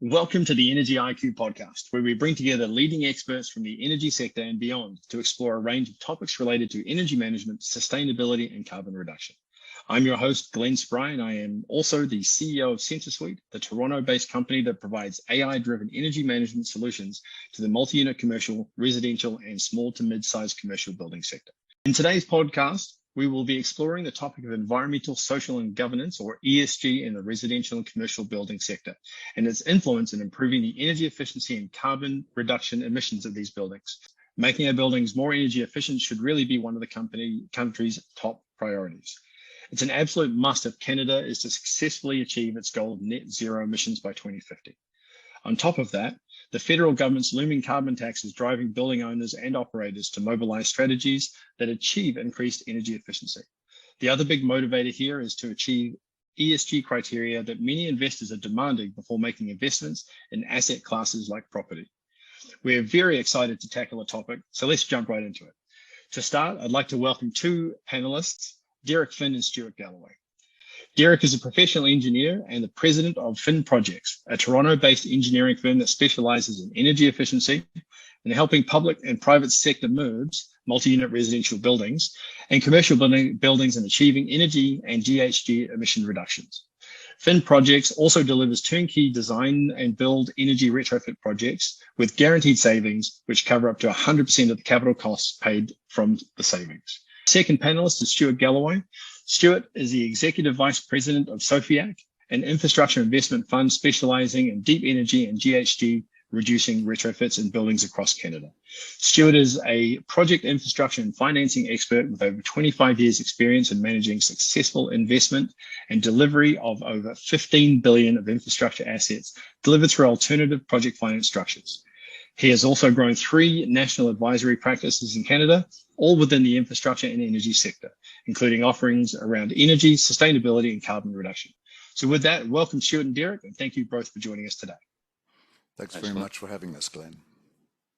Welcome to the Energy IQ podcast, where we bring together leading experts from the energy sector and beyond to explore a range of topics related to energy management, sustainability, and carbon reduction. I'm your host, Glen Spry, and I am also the CEO of SensorSuite, the Toronto-based company that provides AI-driven energy management solutions to the multi-unit commercial, residential, and small to mid-sized commercial building sector. In today's podcast, we will be exploring the topic of environmental, social, and governance, or ESG, in the residential and commercial building sector, and its influence in improving the energy efficiency and carbon reduction emissions of these buildings. Making our buildings more energy efficient should really be one of the country's top priorities. It's an absolute must if Canada is to successfully achieve its goal of net zero emissions by 2050. On top of that, the federal government's looming carbon tax is driving building owners and operators to mobilize strategies that achieve increased energy efficiency. The other big motivator here is to achieve ESG criteria that many investors are demanding before making investments in asset classes like property. We're very excited to tackle the topic, so let's jump right into it. To start, I'd like to welcome two panelists, Derrick and Stuart Galloway. Derrick is a professional engineer and the president of Fin Projects, a Toronto-based engineering firm that specializes in energy efficiency and helping public and private sector merge multi-unit residential buildings and commercial buildings in achieving energy and GHG emission reductions. Fin Projects also delivers turnkey design and build energy retrofit projects with guaranteed savings, which cover up to 100% of the capital costs paid from the savings. Second panelist is Stuart Galloway. Stuart is the Executive Vice President of Sofiac, an infrastructure investment fund specializing in deep energy and GHG reducing retrofits in buildings across Canada. Stuart is a project infrastructure and financing expert with over 25 years experience in managing successful investment and delivery of over 15 billion of infrastructure assets delivered through alternative project finance structures. He has also grown 3 national advisory practices in Canada, all within the infrastructure and energy sector, including offerings around energy, sustainability, and carbon reduction. So with that, welcome Stuart and Derrick, and thank you both for joining us today. Thanks very much for having us, Glenn.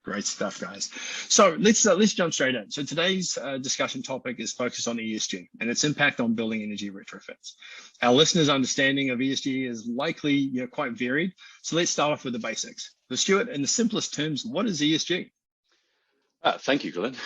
Great stuff, guys. So let's jump straight in. So today's discussion topic is focused on ESG and its impact on building energy retrofits. Our listeners' understanding of ESG is likely quite varied. So let's start off with the basics. So Stuart, in the simplest terms, what is ESG? Thank you, Glenn.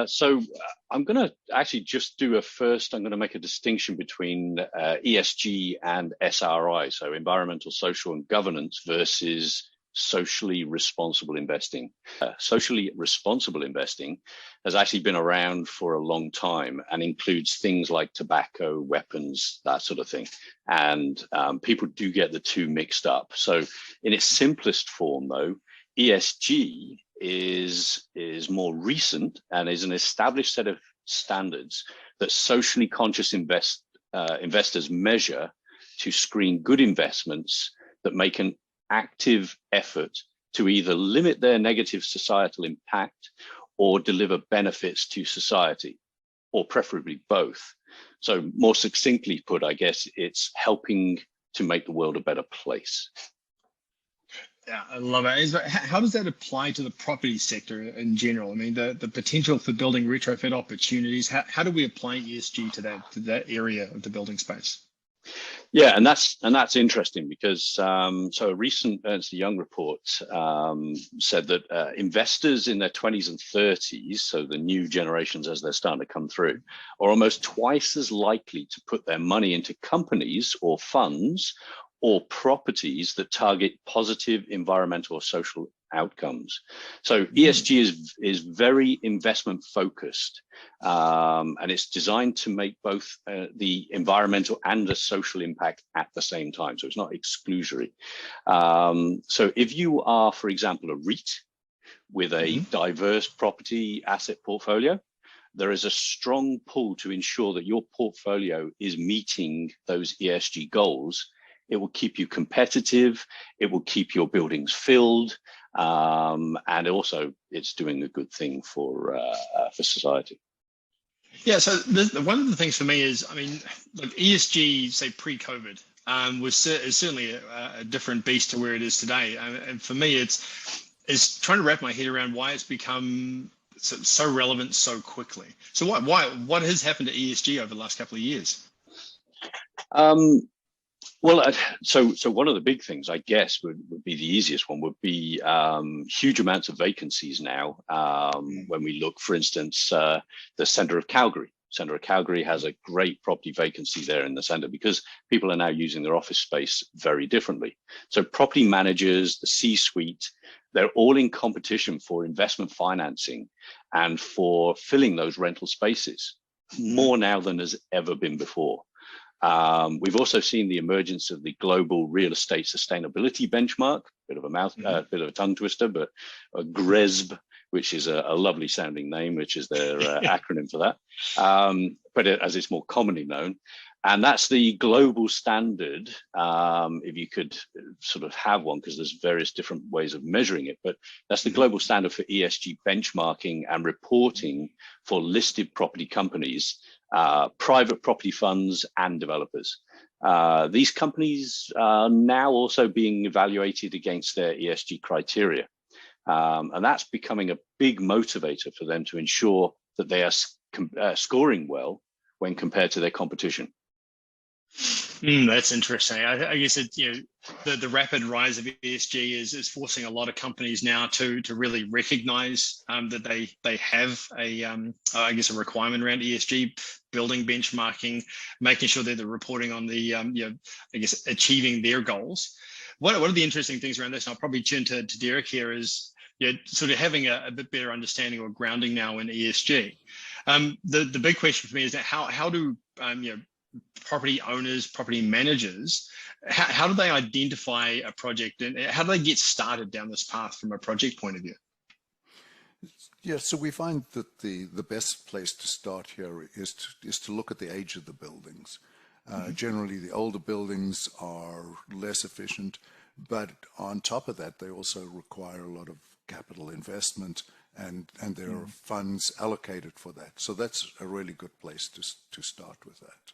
So I'm going to actually just do I'm going to make a distinction between ESG and SRI, so environmental, social, and governance versus socially responsible investing. Socially responsible investing has actually been around for a long time and includes things like tobacco, weapons, that sort of thing. And people do get the two mixed up. So in its simplest form, though, ESG is more recent and is an established set of standards that socially conscious investors measure to screen good investments that make an active effort to either limit their negative societal impact or deliver benefits to society, or preferably both. So more succinctly put, I guess it's helping to make the world a better place. Yeah, I love it. How does that apply to the property sector in general? I mean, the potential for building retrofit opportunities, how do we apply ESG to that area of the building space? Yeah, and that's interesting because so a recent Ernst & Young report said that investors in their 20s and 30s, so the new generations as they're starting to come through, are almost twice as likely to put their money into companies or funds or properties that target positive environmental or social outcomes. So ESG is very investment focused, and it's designed to make both the environmental and the social impact at the same time. So it's not exclusory. So if you are, for example, a REIT with a diverse property asset portfolio, there is a strong pull to ensure that your portfolio is meeting those ESG goals. It will keep you competitive. It will keep your buildings filled. And also it's doing a good thing for society. Yeah, so one of the things for me is, I mean, like ESG, say pre-COVID, is certainly a different beast to where it is today. And for me, it's trying to wrap my head around why it's become so relevant so quickly. So what has happened to ESG over the last couple of years? Well, so one of the big things, I guess, would be the easiest one, would be huge amounts of vacancies now. When we look, for instance, the centre of Calgary. Centre of Calgary has a great property vacancy there in the centre because people are now using their office space very differently. So property managers, the C-suite, they're all in competition for investment financing and for filling those rental spaces more now than has ever been before. We've also seen the emergence of the global real estate sustainability benchmark, bit of a tongue twister, but a GRESB, which is a lovely sounding name, which is their acronym for that. But as it's more commonly known, and that's the global standard, if you could sort of have one, because there's various different ways of measuring it, but that's the global standard for ESG benchmarking and reporting for listed property companies, private property funds and developers. These companies are now also being evaluated against their ESG criteria. And that's becoming a big motivator for them to ensure that they are scoring well when compared to their competition. That's interesting. I guess the rapid rise of ESG is forcing a lot of companies now to really recognise that they have a requirement around ESG, building benchmarking, making sure that they're reporting on the achieving their goals. One of the interesting things around this, and I'll probably turn to Derrick here, is sort of having a bit better understanding or grounding now in ESG. The big question for me is that how do property owners, property managers, how do they identify a project and how do they get started down this path from a project point of view? Yeah, so we find that the best place to start here is to look at the age of the buildings. Generally, the older buildings are less efficient, but on top of that, they also require a lot of capital investment, and there are funds allocated for that. So that's a really good place to start with that.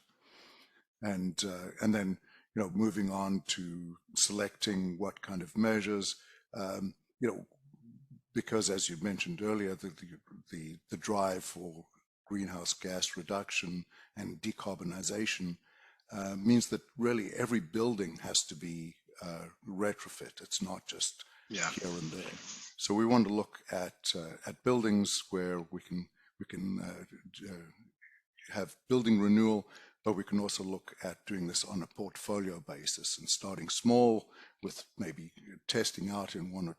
And then, moving on to selecting what kind of measures, because as you mentioned earlier, the drive for greenhouse gas reduction and decarbonization means that really every building has to be retrofit. It's not just here and there. So we want to look at buildings where we can have building renewal, but we can also look at doing this on a portfolio basis and starting small with maybe testing out in one or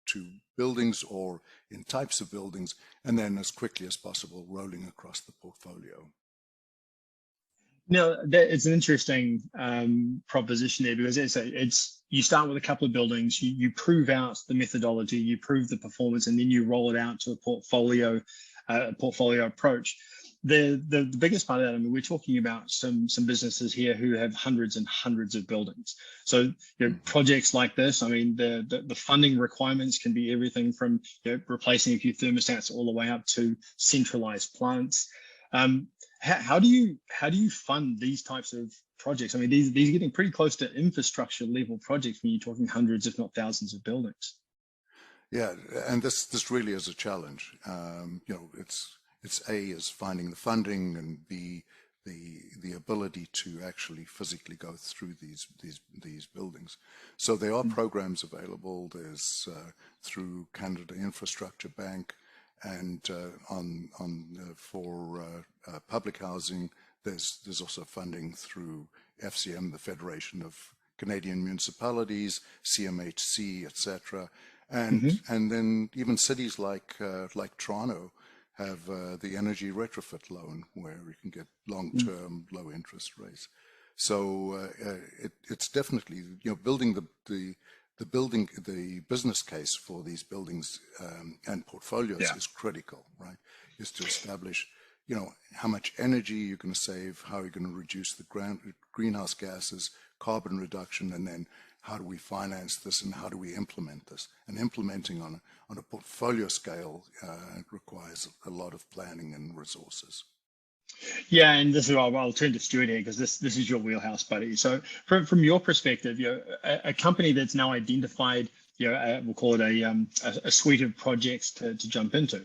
two buildings or in types of buildings, and then as quickly as possible rolling across the portfolio. Now, it's an interesting proposition there, because it's you start with a couple of buildings, you prove out the methodology, you prove the performance, and then you roll it out to a portfolio approach. The biggest part of that, I mean, we're talking about some businesses here who have hundreds and hundreds of buildings. So projects like this, I mean, the funding requirements can be everything from replacing a few thermostats all the way up to centralized plants. How do you fund these types of projects? I mean, these are getting pretty close to infrastructure level projects when you're talking hundreds, if not thousands, of buildings. Yeah, and this really is a challenge. It's A, is finding the funding, and B, the ability to actually physically go through these buildings. So there are programs available. There's through Canada Infrastructure Bank, and for public housing, there's also funding through FCM, the Federation of Canadian Municipalities, CMHC, etc. And then even cities like Toronto have the energy retrofit loan, where you can get long-term low interest rates. So it's definitely building the business case for these buildings and portfolios is critical, right? Is to establish how much energy you're going to save, how you're going to reduce the greenhouse gases, carbon reduction, and then how do we finance this and how do we implement this? And implementing on a portfolio scale requires a lot of planning and resources. Yeah, and this is I'll turn to Stuart here, because this is your wheelhouse, buddy. So from your perspective, a company that's now identified, we'll call it a suite of projects to jump into.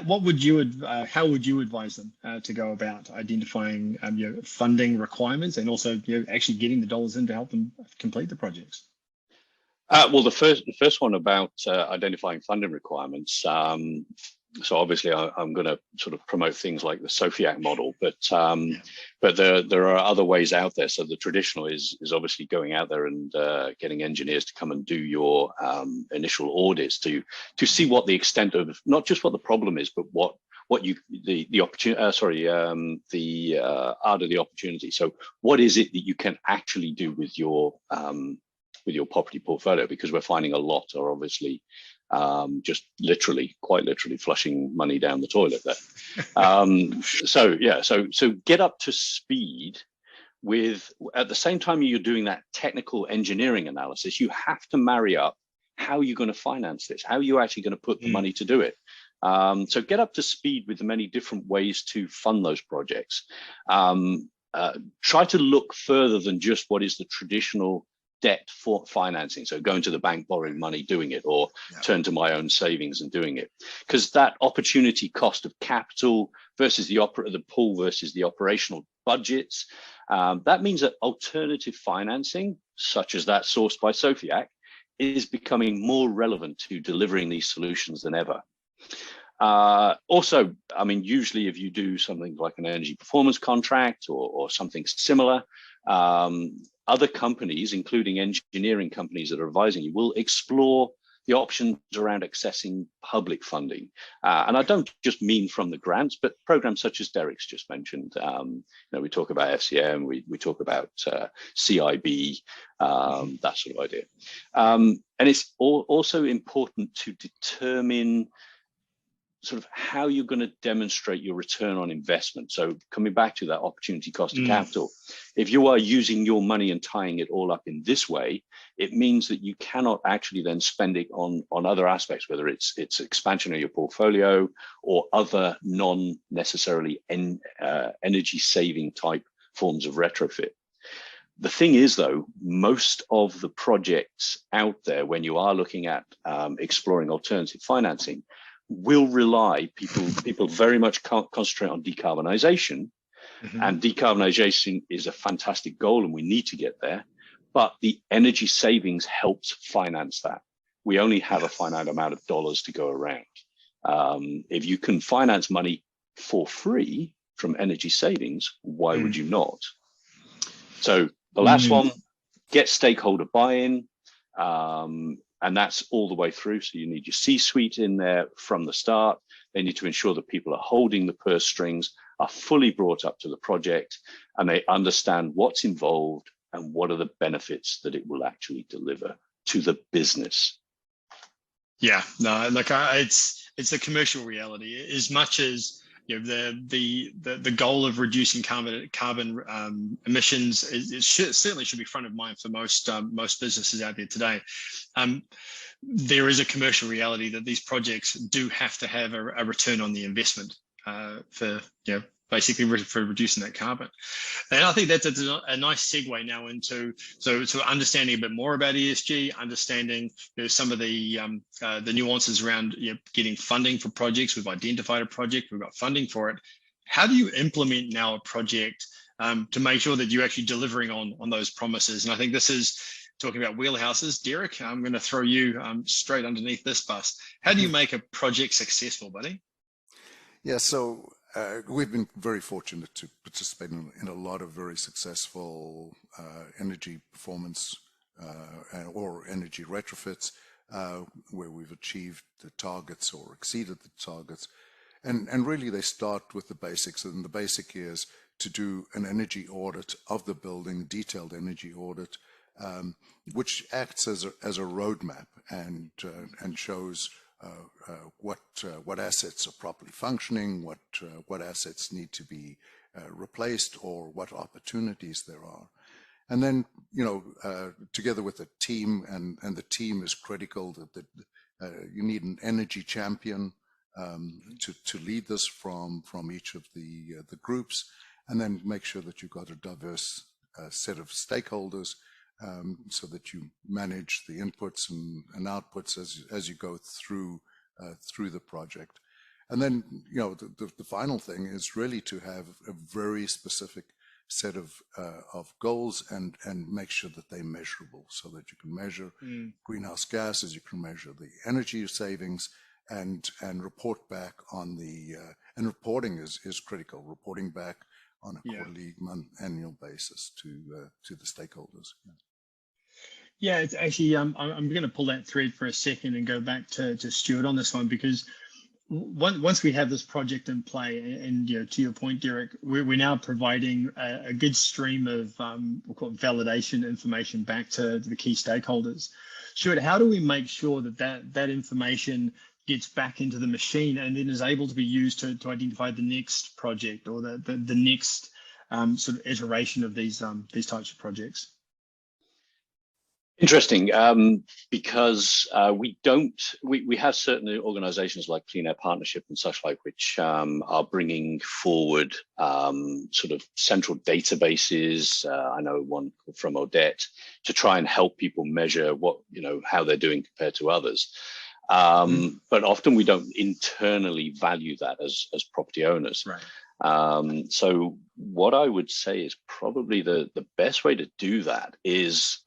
What would you, how would you advise them to go about identifying funding requirements and also actually getting the dollars in to help them complete the projects? Well, the first one about identifying funding requirements. So obviously, I'm going to sort of promote things like the SOFIAC model, but there are other ways out there. So the traditional is obviously going out there and getting engineers to come and do your initial audits to see what the extent of, not just what the problem is, but what the opportunity. The art of the opportunity. So what is it that you can actually do with your property portfolio? Because we're finding a lot are obviously just quite literally flushing money down the toilet there. So get up to speed with, at the same time you're doing that technical engineering analysis, you have to marry up how you're going to finance this, how you're actually going to put the money to do it. So get up to speed with the many different ways to fund those projects. Try to look further than just what is the traditional debt for financing. So going to the bank, borrowing money, doing it, or turn to my own savings and doing it. Because that opportunity cost of capital versus the pool versus the operational budgets, that means that alternative financing, such as that sourced by SOFIAC, is becoming more relevant to delivering these solutions than ever. Also, I mean, usually if you do something like an energy performance contract or something similar, other companies, including engineering companies that are advising you, will explore the options around accessing public funding. And I don't just mean from the grants, but programs such as Derrick's just mentioned. We talk about FCM, we talk about CIB, that sort of idea. And it's also important to determine sort of how you're going to demonstrate your return on investment. So coming back to that opportunity cost of capital, if you are using your money and tying it all up in this way, it means that you cannot actually then spend it on other aspects, whether it's expansion of your portfolio or other non-necessarily energy saving type forms of retrofit. The thing is, though, most of the projects out there, when you are looking at exploring alternative financing, will rely, people very much concentrate on decarbonization, and decarbonization is a fantastic goal and we need to get there, but the energy savings helps finance that. We only have a finite amount of dollars to go around. If you can finance money for free from energy savings, why would you not? So the last one, get stakeholder buy-in. And that's all the way through. So you need your C-suite in there from the start. They need to ensure that people are holding the purse strings, are fully brought up to the project, and they understand what's involved and what are the benefits that it will actually deliver to the business. Yeah, no, like it's a commercial reality. As much as the goal of reducing carbon emissions certainly should be front of mind for most businesses out there today. There is a commercial reality that these projects do have to have a return on the investment for basically for reducing that carbon. And I think that's a nice segue now into so understanding a bit more about ESG, understanding some of the nuances around getting funding for projects. We've identified a project, we've got funding for it. How do you implement now a project to make sure that you're actually delivering on those promises? And I think this is talking about wheelhouses. Derrick, I'm going to throw you straight underneath this bus. How do you make a project successful, buddy? Yeah, so we've been very fortunate to participate in a lot of very successful energy performance or energy retrofits where we've achieved the targets or exceeded the targets. And really they start with the basics, and the basic is to do an energy audit of the building, detailed energy audit, which acts as a roadmap and shows what assets are properly functioning, what assets need to be replaced, or what opportunities there are. And then, together with the team, and the team is critical, that you need an energy champion to lead this from each of the groups, and then make sure that you've got a diverse set of stakeholders, so that you manage the inputs and outputs as you go through the project. And then, the final thing is really to have a very specific set of goals and make sure that they're measurable, so that you can measure greenhouse gases, you can measure the energy savings, and report back on the and reporting is critical. Reporting back on a quarterly, annual basis to the stakeholders. Yeah, it's actually I'm going to pull that thread for a second and go back to Stuart on this one, because once we have this project in play, and to your point, Derrick, we're now providing a good stream of we'll call it validation information back to the key stakeholders. Stuart, how do we make sure that information gets back into the machine and then is able to be used to identify the next project or the next sort of iteration of these types of projects? Interesting, because we have certain organizations like Clean Air Partnership and such like, which are bringing forward sort of central databases. I know one from Odette, to try and help people measure how they're doing compared to others. But often we don't internally value that as property owners. Right. So what I would say is probably the best way to do that is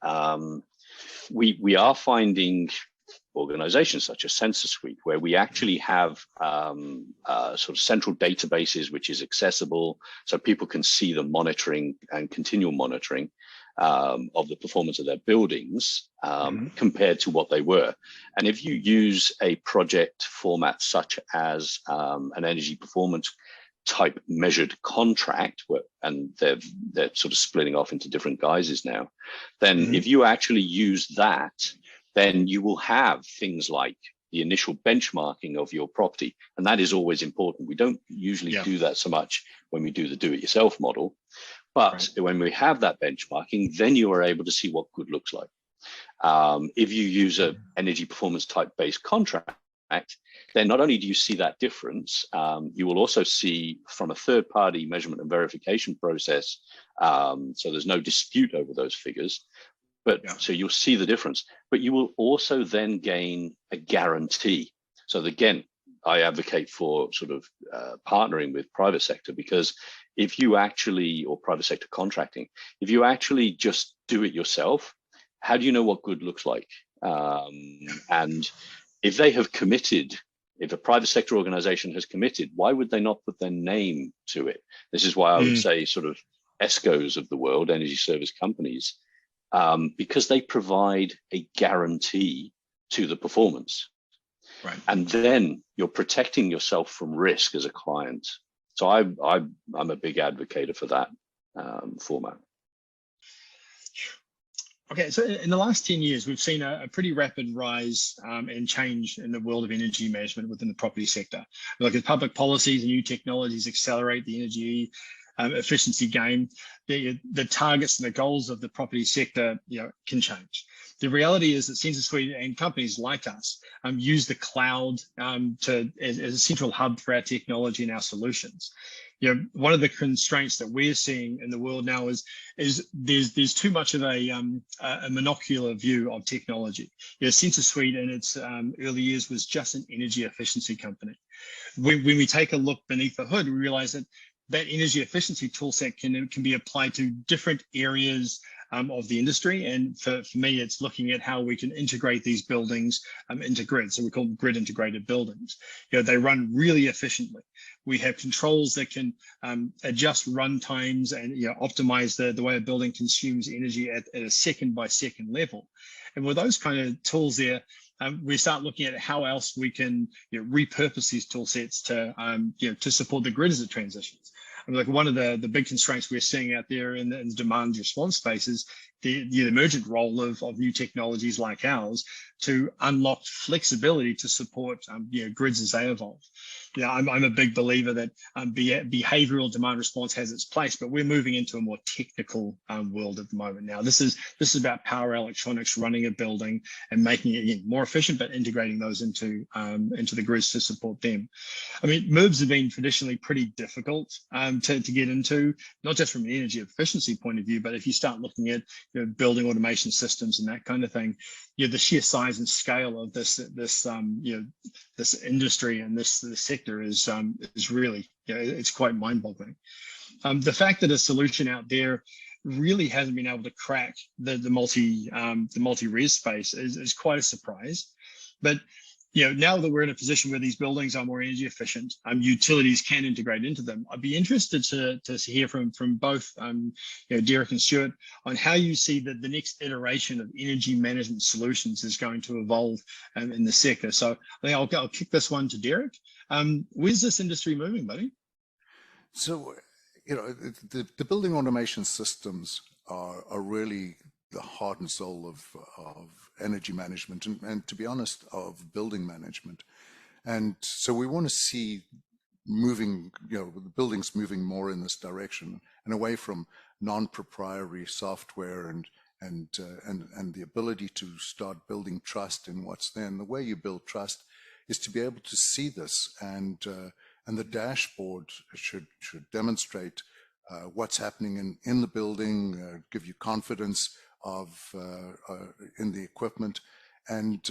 we are finding organizations such as SensorSuite, where we actually have sort of central databases which is accessible, so people can see the monitoring and continual monitoring of the performance of their buildings compared to what they were. And if you use a project format such as an energy performance type measured contract, and they're sort of splitting off into different guises now, then if you actually use that, then you will have things like the initial benchmarking of your property. And that is always important. We don't usually do that so much when we do the do-it-yourself model. But when we have that benchmarking, then you are able to see what good looks like. If you use an energy performance type based contract, then not only do you see that difference, you will also see from a third-party measurement and verification process, so there's no dispute over those figures, but so you'll see the difference, but you will also then gain a guarantee. So again, I advocate for sort of partnering with private sector, because if you actually, or private sector contracting, if you actually just do it yourself, how do you know what good looks like? And if they have committed, if a private sector organization has committed, why would they not put their name to it? This is why I would say sort of ESCOs of the world, energy service companies, because they provide a guarantee to the performance. Right. And then you're protecting yourself from risk as a client. So I'm a big advocate for that format. Okay, so in the last 10 years, we've seen a pretty rapid rise and change in the world of energy management within the property sector. Like as public policies and new technologies accelerate the energy efficiency game, the targets and the goals of the property sector can change. The reality is that SensorSuite and companies like us use the cloud as a central hub for our technology and our solutions. One of the constraints that we're seeing in the world now is there's too much of a monocular view of technology. SensorSuite in its early years was just an energy efficiency company. When we take a look beneath the hood, we realize that energy efficiency toolset can be applied to different areas of the industry. And for me, it's looking at how we can integrate these buildings into grid. So we call them grid integrated buildings. They run really efficiently. We have controls that can adjust run times and optimize the way a building consumes energy at a second by second level. And with those kind of tools there, we start looking at how else we can repurpose these tool sets to support the grid as it transitions. Like one of the big constraints we're seeing out there in the demand response space is the emergent role of new technologies like ours to unlock flexibility to support grids as they evolve. I'm a big believer that behavioral demand response has its place, but we're moving into a more technical world at the moment now. This is about power electronics running a building and making it more efficient, but integrating those into the grids to support them. I mean, MURBs have been traditionally pretty difficult to get into, not just from an energy efficiency point of view, but if you start looking at building automation systems and that kind of thing, the sheer size and scale of this industry and this sector is really, it's quite mind-boggling. The fact that a solution out there really hasn't been able to crack the multi-res space is quite a surprise. But now that we're in a position where these buildings are more energy efficient, utilities can integrate into them. I'd be interested to hear from both Derrick and Stuart on how you see that the next iteration of energy management solutions is going to evolve in the sector. So I think I'll kick this one to Derrick. Where's this industry moving, buddy? So, the building automation systems are really the heart and soul of energy management and to be honest, of building management. And so we want to see the buildings moving more in this direction and away from non-proprietary software and the ability to start building trust in what's there. And the way you build trust is to be able to see this, and the dashboard should demonstrate what's happening in the building, give you confidence in the equipment. And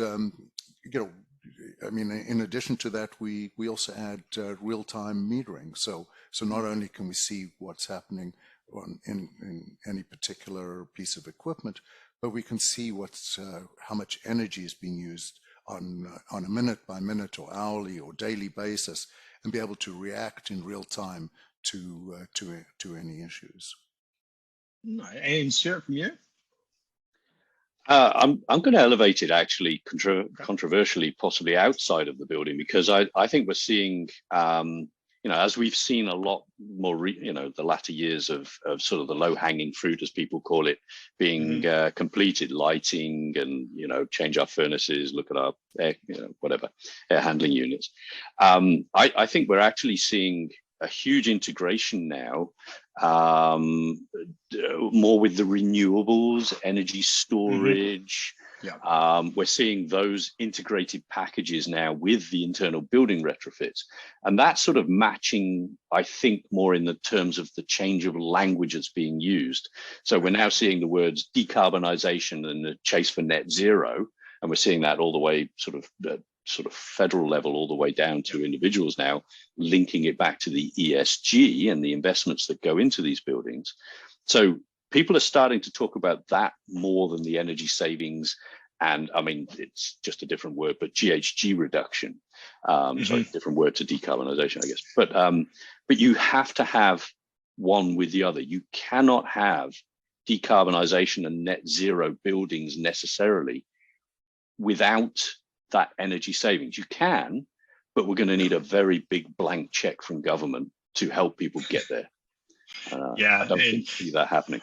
in addition to that, we also add real-time metering. So not only can we see what's happening in any particular piece of equipment, but we can see how much energy is being used on a minute-by-minute or hourly or daily basis, and be able to react in real time to any issues. And Stuart, from you? I'm going to elevate it actually controversially, possibly outside of the building, because I think we're seeing, as we've seen a lot more, the latter years of sort of the low hanging fruit, as people call it, being completed, lighting and, change our furnaces, look at our air, air handling units. I think we're actually seeing a huge integration now, more with the renewables, energy storage. We're seeing those integrated packages now with the internal building retrofits. And that's sort of matching, I think, more in the terms of the change of language that's being used. So we're now seeing the words decarbonization and the chase for net zero. And we're seeing that all the way sort of federal level all the way down to individuals now, linking it back to the ESG and the investments that go into these buildings. So people are starting to talk about that more than the energy savings. And it's just a different word, but GHG reduction. Sorry, different word to decarbonization, I guess. But you have to have one with the other. You cannot have decarbonization and net zero buildings necessarily without that energy savings. You can, but we're going to need a very big blank check from government to help people get there. I don't see that happening.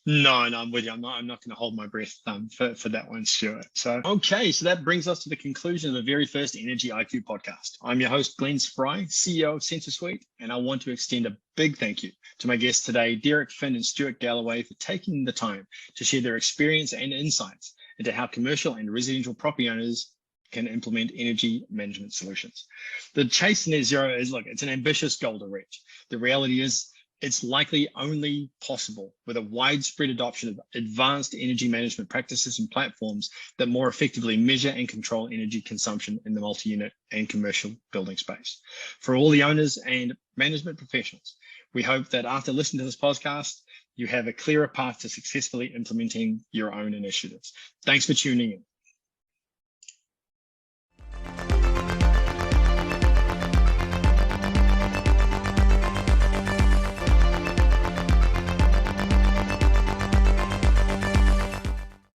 No, I'm with you. I'm not going to hold my breath for that one, Stuart. So that brings us to the conclusion of the very first Energy IQ podcast. I'm your host, Glen Spry, CEO of SensorSuite, and I want to extend a big thank you to my guests today, Derrick, Finn, and Stuart Galloway, for taking the time to share their experience and insights into how commercial and residential property owners can implement energy management solutions. The chase to net zero is, it's an ambitious goal to reach. The reality is it's likely only possible with a widespread adoption of advanced energy management practices and platforms that more effectively measure and control energy consumption in the multi-unit and commercial building space. For all the owners and management professionals, we hope that after listening to this podcast, you have a clearer path to successfully implementing your own initiatives. Thanks for tuning in.